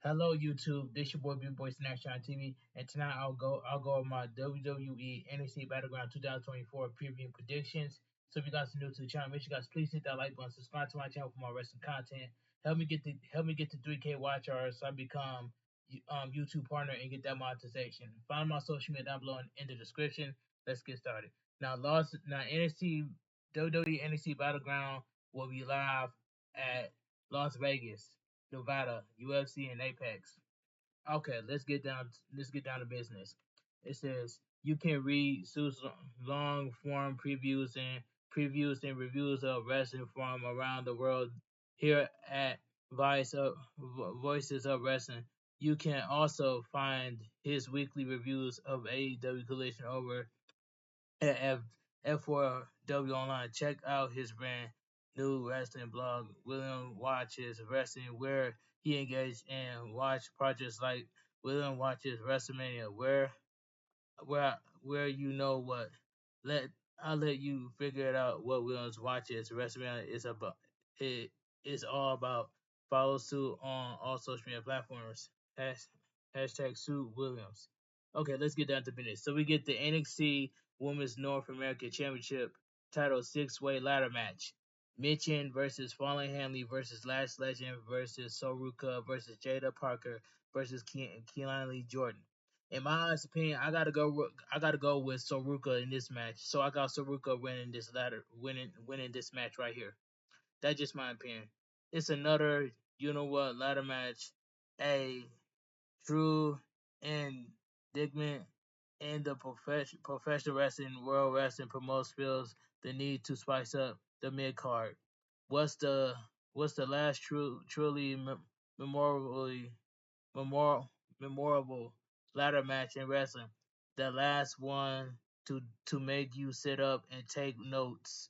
Hello YouTube, this your boy Big Boy Snapshot TV, and tonight I'll go over my WWE NXT Battleground 2024 preview predictions. So if you guys are new to the channel, make sure you guys please hit that like button, subscribe to my channel for more wrestling content. Help me get to 3K watch hours so I become YouTube partner and get that monetization. Find my social media down below in the description. Let's get started. Now NXT WWE NXT Battleground will be live at Las Vegas, Nevada, UFC, and Apex. Okay, let's get down to business. It says you can read Sue's long form previews and reviews of wrestling from around the world here at Voices of Wrestling. You can also find his weekly reviews of AEW Collision over at F4W Online. Check out his brand new wrestling blog, William Watches Wrestling, where he engaged in watch projects like William Watches WrestleMania, where you know what. Let I'll let you figure it out what Williams Watches WrestleMania is about. It is all about. Follow suit on all social media platforms. Hashtag Sue Williams. Okay, let's get down to business. So we get the NXT Women's North American Championship title six-way ladder match. Mitchin versus Fallen Hanley versus Lash Legend versus Soruka versus Jada Parker versus Keelan Jordan. In my honest opinion, I gotta go with Soruka in this match. So I got Soruka winning this match right here. That's just my opinion. It's another ladder match. A true indictment in the professional wrestling world. Wrestling promotes feels the need to spice up the mid card. What's the what's the last truly memorably memor- memorable ladder match in wrestling? The last one to make you sit up and take notice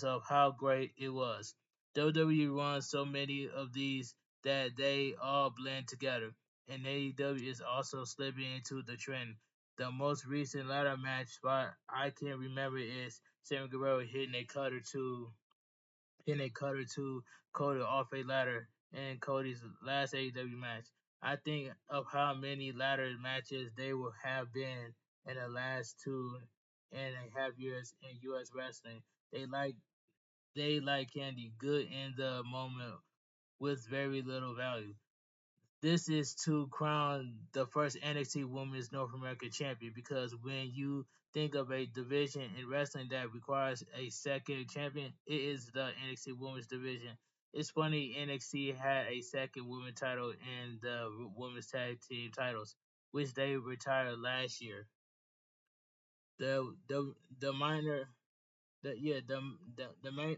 of how great it was. WWE runs so many of these that they all blend together, and AEW is also slipping into the trend. The most recent ladder match spot I can remember is Sammy Guerrero hitting a cutter to Cody off a ladder in Cody's last AEW match. I think of how many ladder matches they will have been in the last 2.5 years in US wrestling. They like they like candy, good in the moment with very little value. This is to crown the first NXT Women's North American Champion, because when you think of a division in wrestling that requires a second champion, it is the NXT Women's division. It's funny NXT had a second women's title in the women's tag team titles, which they retired last year. The minor the yeah the main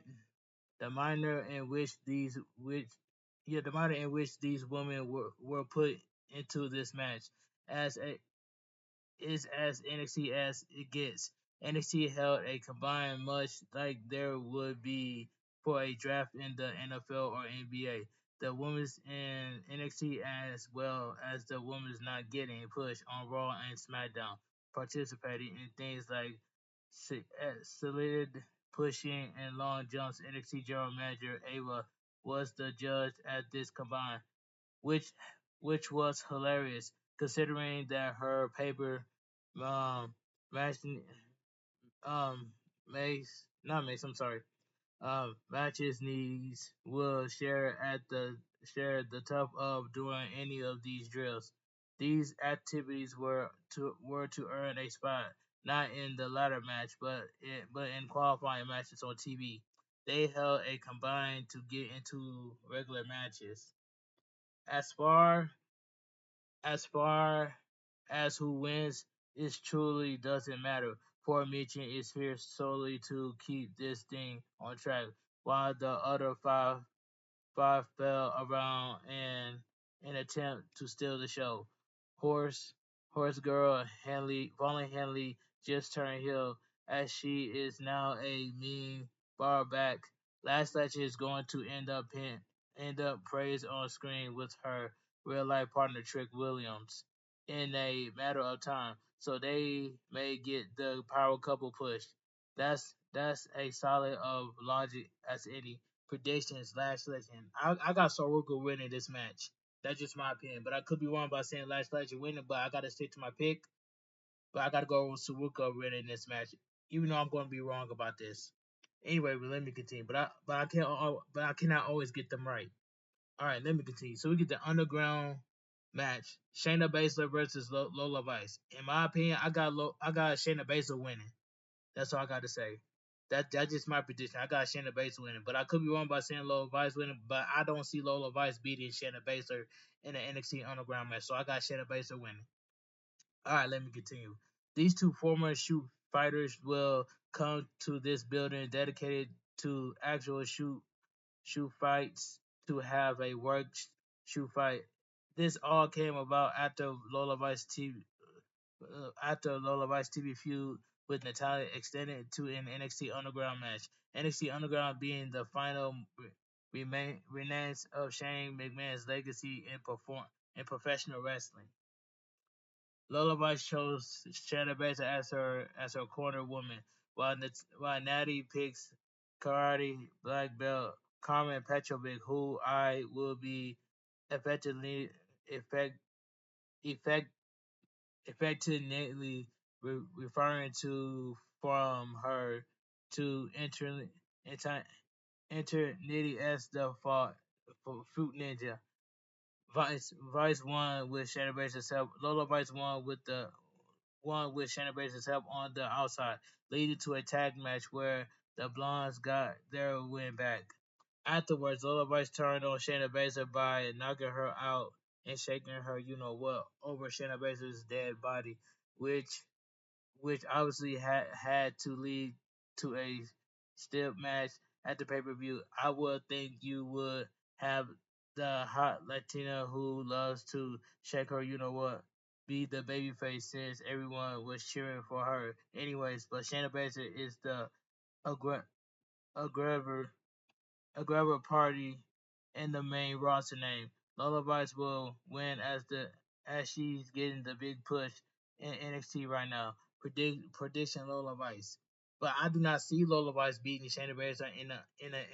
the manner in which these women were put into this match as a is as NXT as it gets. NXT held a combined much like there would be for a draft in the NFL or NBA. The women's in NXT as well as the women's not getting pushed on Raw and SmackDown, participating in things like solid pushing and long jumps. NXT General Manager Ava was the judge at this combined, which which was hilarious considering that her paper um match um Mace not Mace, I'm sorry. Matches needs will share the top of doing any of these drills. These activities were to earn a spot, not in the ladder match, but in qualifying matches on TV. They held a combined to get into regular matches. As far as far as who wins, it truly doesn't matter. Poor Michin is here solely to keep this thing on track, while the other five fell around in an attempt to steal the show. Horse Horse Girl Fallen Henley just turned heel as she is now a mean bar back. Last Latch is going to end up praised on screen with her real life partner Trick Williams in a matter of time. So they may get the power couple push. That's a solid of logic as any predictions last legend. I got Soroka winning this match. That's just my opinion. But I could be wrong about saying Lash Legend winning, but I gotta stick to my pick. But I gotta go with Saruka winning this match, even though I'm gonna be wrong about this. Anyway, but let me continue. But I cannot always get them right. All right, let me continue. So we get the underground match: Shayna Baszler versus Lola Vice. In my opinion, I got Shayna Baszler winning. That's all I got to say. That's just my prediction. I got Shayna Baszler winning, but I could be wrong by saying Lola Vice winning. But I don't see Lola Vice beating Shayna Baszler in the NXT Underground match, so I got Shayna Baszler winning. All right, let me continue. These two former shoot fighters will come to this building dedicated to actual shoot fights to have a work shoot fight. This all came about after Lola Vice TV feud with Natalia extended to an NXT Underground match. NXT Underground being the final remains of Shane McMahon's legacy in professional wrestling. Lola Vice chose Shanna Baszler as her corner woman, while Natty picks karate black belt Carmen Petrovic, who I will be effectively effect, effect effectively referring to from her to Nitty as the Fruit Ninja. Vice won with Shannon Baszler's help. Lola Vice won with Shannon Baszler's help on the outside, leading to a tag match where the Blondes got their win back. Afterwards, Lola Vice turned on Shayna Baszler by knocking her out and shaking her, you know what, over Shayna Baszler's dead body, which obviously had to lead to a stiff match at the pay per view. I would think you would have the hot Latina who loves to shake her, you know what, be the babyface since everyone was cheering for her. Anyways, but Shayna Baszler is the aggra- aggressor a party in the main roster name. Lola Vice will win as she's getting the big push in NXT right now. Prediction Lola Vice. But I do not see Lola Vice beating Shayna Baszler in a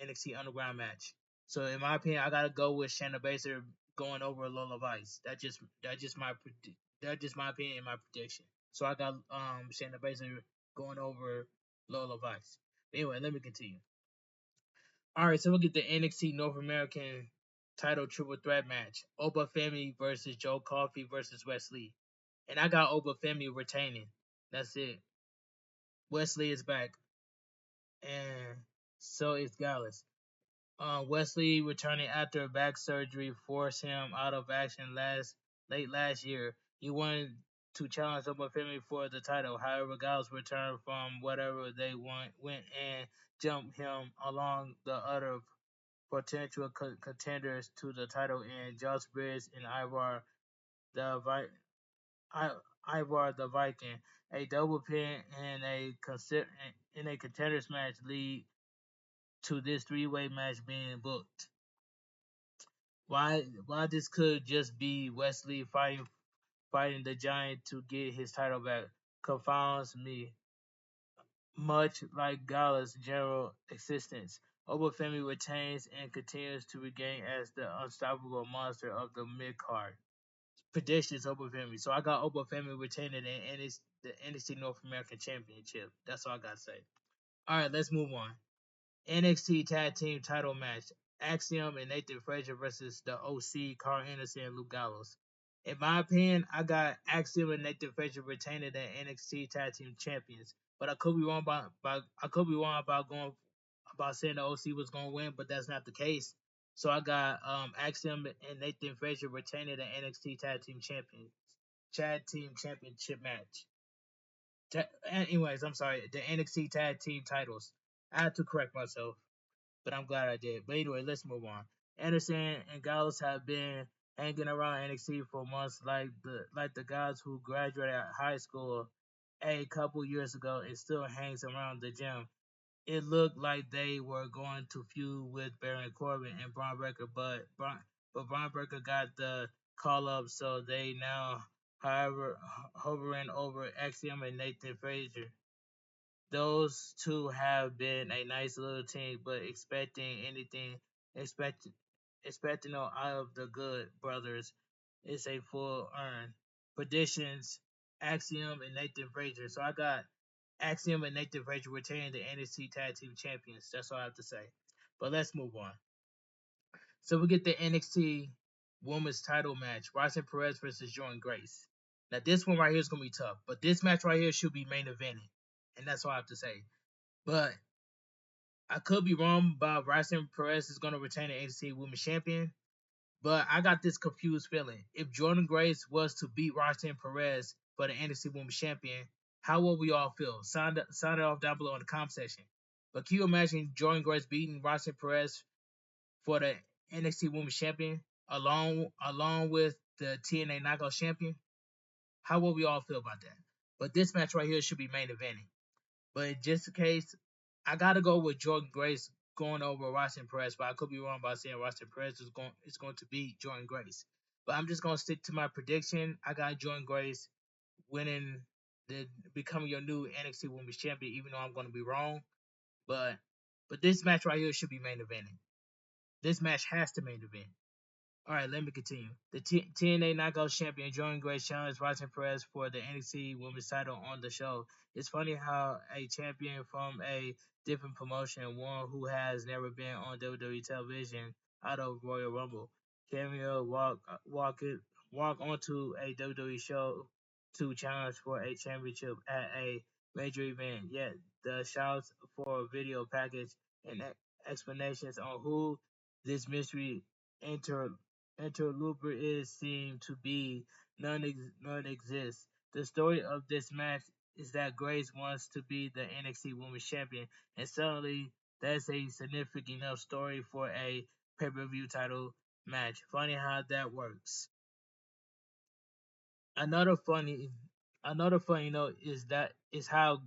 NXT Underground match. So in my opinion, I gotta go with Shayna Baszler going over Lola Vice. That's just my opinion and my prediction. So I got Shayna Baszler going over Lola Vice. Anyway, let me continue. All right, so we'll get the NXT North American title triple threat match: Oba Femi versus Joe Coffey versus Wesley. And I got Oba Femi retaining. That's it. Wesley is back, and so is Gallus. Wesley returning after back surgery forced him out of action late last year. He wanted to challenge Oba Femi for the title. However, Gallus returned from whatever they went and jumped him along the other potential contenders to the title in Josh Briggs and the Ivar the Viking. A double pin and in a contenders match lead to this three-way match being booked. Why this could just be Wesley fighting the Giant to get his title back confounds me. Much like Gala's general existence, Obafemi retains and continues to regain as the unstoppable monster of the mid card. Predictions Obafemi. So I got Obafemi retaining the NXT North American Championship. That's all I gotta say. All right, let's move on. NXT Tag Team Title match: Axiom and Nathan Frazier versus the OC, Carl Anderson and Luke Gallows. In my opinion, I got Axiom and Nathan Frazier retaining the NXT Tag Team Champions, but I could be wrong about saying the OC was gonna win, but that's not the case. So I got Axiom and Nathan Frazier retaining the NXT Tag Team Championship match. Anyways, I'm sorry, the NXT Tag Team titles. I had to correct myself, but I'm glad I did. But anyway, let's move on. Anderson and Gallows have been hanging around NXT for months, like the guys who graduated high school a couple years ago and still hangs around the gym. It looked like they were going to feud with Baron Corbin and Braun Breaker, but Braun Breaker got the call up, so they now, however, hovering over Axiom and Nathan Frazier. Those two have been a nice little team, but expect expecting out of the Good Brothers is a full earn. Predictions, Axiom and Nathan Frazier. So I got Axiom and Nathan Frazier retaining the NXT Tag Team Champions. That's all I have to say. But let's move on. So we get the NXT Women's Title match: Roxanne Perez versus Jordan Grace. Now this one right here is gonna be tough, but this match right here should be main evented, and that's all I have to say. But I could be wrong about Roxanne Perez is gonna retain the NXT Women's Champion. But I got this confused feeling. If Jordan Grace was to beat Roxanne Perez for the NXT Women's Champion, how will we all feel? Sound it off down below in the comment section. But can you imagine Jordan Grace beating Roxanne Perez for the NXT Women's Champion along with the TNA Knockout Champion? How will we all feel about that? But this match right here should be main eventing. But just in case, I gotta go with Jordan Grace going over Roxanne Perez, but I could be wrong by saying Roxanne Perez is going to beat Jordan Grace. But I'm just gonna stick to my prediction. I got Jordan Grace winning the becoming your new NXT Women's Champion, even though I'm gonna be wrong. But this match right here should be main eventing. This match has to main event. All right, let me continue. The TNA Knockout Champion Jordan Grace challenged Roxanne Perez for the NXT Women's title on the show. It's funny how a champion from a different promotion, one who has never been on WWE television out of Royal Rumble, cameo walk onto a WWE show to challenge for a championship at a major event. Yet the shouts for a video package and explanations on who this mystery enter interloper is seem to be none exists. The story of this match is that Grace wants to be the NXT Women's Champion, and suddenly that's a significant enough story for a pay-per-view title match. Funny how that works. Another funny, another funny note is how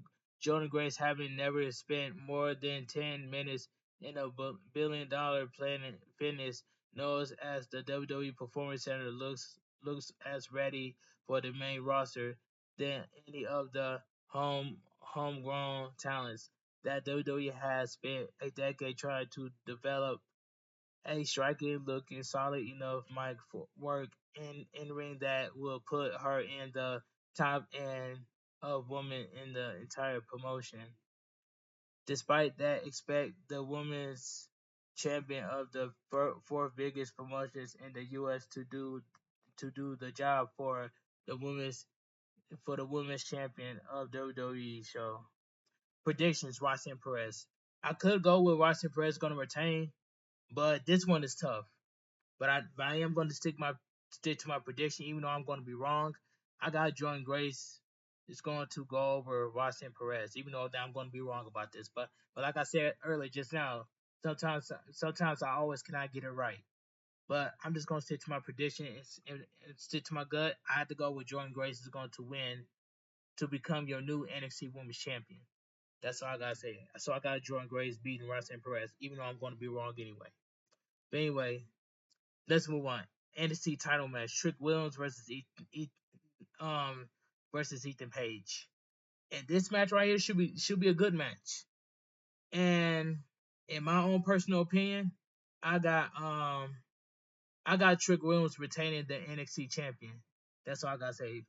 Jordan Grace, having never spent more than 10 minutes in a billion-dollar Planet Fitness, knows as the WWE Performance Center looks as ready for the main roster than any of the homegrown talents that WWE has spent a decade trying to develop a striking looking solid enough mic for work in ring that will put her in the top end of women in the entire promotion. Despite that, expect the women's champion of the fourth biggest promotions in the U.S. to do the job for the women's champion of WWE show. Predictions: Roxanne Perez. I could go with Roxanne Perez going to retain, but this one is tough. But I am going to stick to my prediction, even though I'm going to be wrong. I got Jordan Grace is going to go over Roxanne Perez, even though I'm going to be wrong about this. But like I said earlier, just now, sometimes I always cannot get it right. But I'm just going to stick to my prediction and stick to my gut. I had to go with Jordan Grace is going to win to become your new NXT Women's Champion. That's all I gotta say. So I got Jordan Grace beating Roxanne Perez, even though I'm going to be wrong anyway. But anyway, let's move on. NXT title match: Trick Williams um versus Ethan Page. And this match right here should be a good match. And in my own personal opinion, I got um I got Trick Williams retaining the NXT champion. That's all I gotta say.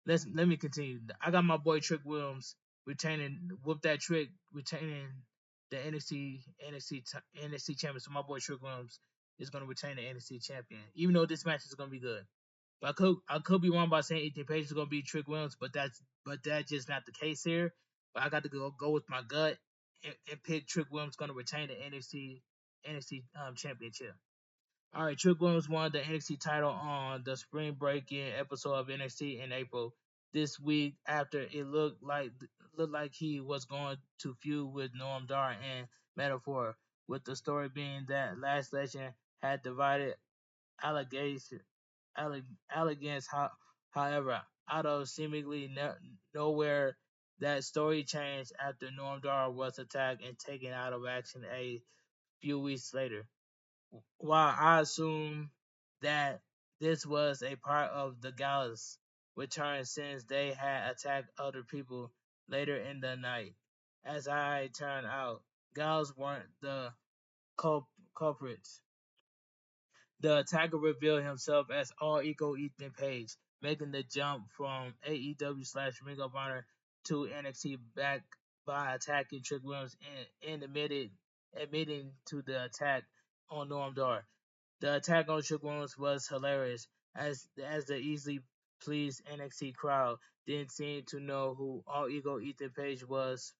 Let me continue. I got my boy Trick Williams retaining whoop that trick retaining the NXT champion. So my boy Trick Williams is gonna retain the NXT champion, even though this match is gonna be good. But I could be wrong by saying Ethan Page is gonna be Trick Williams, but that's just not the case here. But I got to go with my gut and pick Trick Williams gonna retain the NXT championship. All right, Trick Williams won the NXT title on the spring break-in episode of NXT in April this week after it looked like he was going to feud with Noam Dar and Metaphor, with the story being that Last Legend had divided allegation Allegance, however, out of seemingly nowhere, that story changed after Noam Dar was attacked and taken out of action a few weeks later. While I assume that this was a part of the Gallus return since they had attacked other people later in the night. As I turned out, Gallus weren't the culprits. The attacker revealed himself as All Ego Ethan Page, making the jump from AEW / Ring of Honor to NXT back by attacking Trick Williams and admitting to the attack on Noam Dar. The attack on Trick Williams was hilarious, as the easily pleased NXT crowd didn't seem to know who All Ego Ethan Page was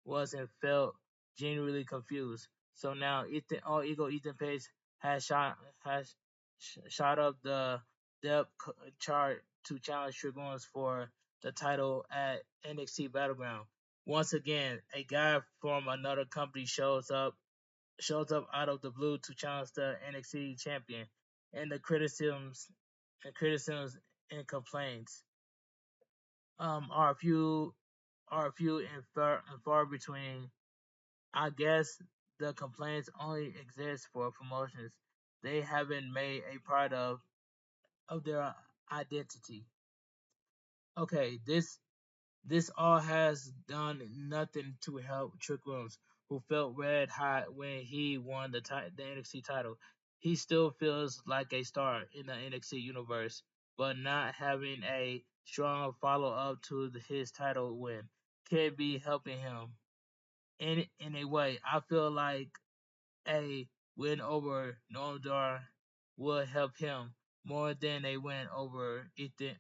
and felt genuinely confused. So now All Ego Ethan Page has shot up the depth chart to challenge Trick Williams for the title at NXT Battleground. Once again, a guy from another company shows up out of the blue to challenge the NXT champion, and the criticisms and complaints are few and far between. I guess the complaints only exist for promotions they haven't made a part of their identity. Okay, this all has done nothing to help Trick Williams, who felt red hot when he won the NXT title. He still feels like a star in the NXT universe, but not having a strong follow up to his title win can be helping him in a way. I feel like a win over Noam Dar would help him more than a win over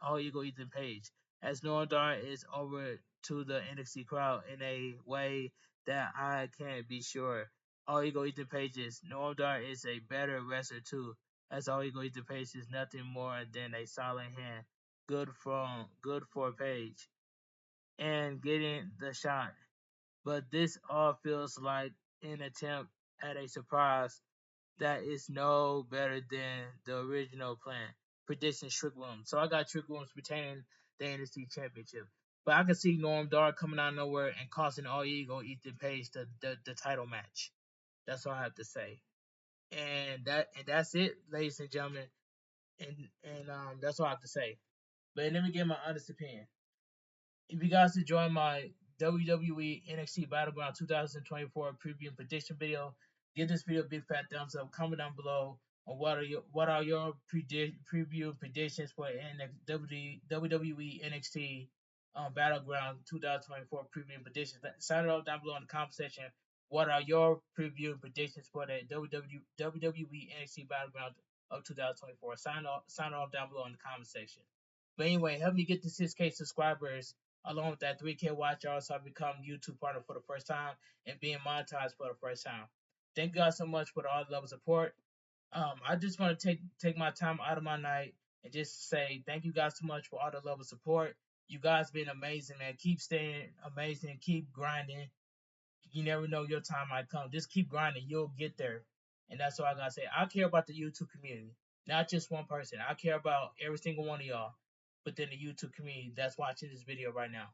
All Ego Ethan Page, as Noam Dar is over to the NXT crowd in a way that I can't be sure. All Ego Ethan Page is. Noam Dar is a better wrestler too, as All Ego Ethan Page is nothing more than a solid hand, good for Page, and getting the shot. But this all feels like an attempt at a surprise that is no better than the original plan. Prediction Trick Williams. So I got Trick Williams retaining the NXT Championship. But I can see Noam Dar coming out of nowhere and costing All Ego Ethan Page the title match. That's all I have to say. And that's it, ladies and gentlemen. And that's all I have to say. But let me give my honest opinion. If you guys enjoy my WWE NXT Battleground 2024 preview and prediction video, give this video a big fat thumbs up. Comment down below on what are your preview predictions for WWE NXT Battleground 2024 preview and predictions. Sign it off down below in the comment section. What are your preview and predictions for the WWE NXT Battleground of 2024? Sign off down below in the comment section. But anyway, help me get to 6K subscribers along with that 3K watch hours, so I become YouTube partner for the first time and being monetized for the first time. Thank you guys so much for all the love and support. I just want to take my time out of my night and just say thank you guys so much for all the love and support. You guys been amazing, man. Keep staying amazing. Keep grinding. You never know your time might come. Just keep grinding. You'll get there. And that's all I gotta say. I care about the YouTube community, not just one person. I care about every single one of y'all within the YouTube community that's watching this video right now.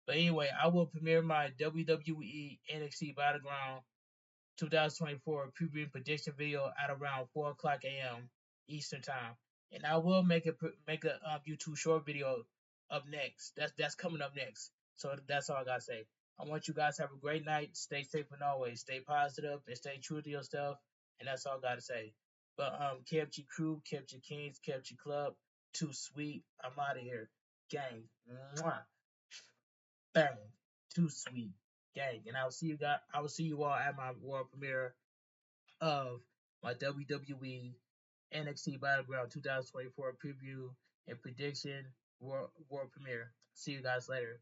But anyway, I will premiere my WWE NXT Battleground 2024 preview and prediction video at around 4 o'clock a.m. Eastern time, and I will make a YouTube short video up next. That's coming up next. So that's all I gotta say. I want you guys to have a great night. Stay safe and always stay positive and stay true to yourself. And that's all I gotta say. But KFG crew, KFG Kings, KFG Club, too sweet. I'm out of here, gang. Mwah. Bang, too sweet, gang. And I will see you all at my world premiere of my WWE NXT Battleground 2024 preview and prediction world premiere. See you guys later.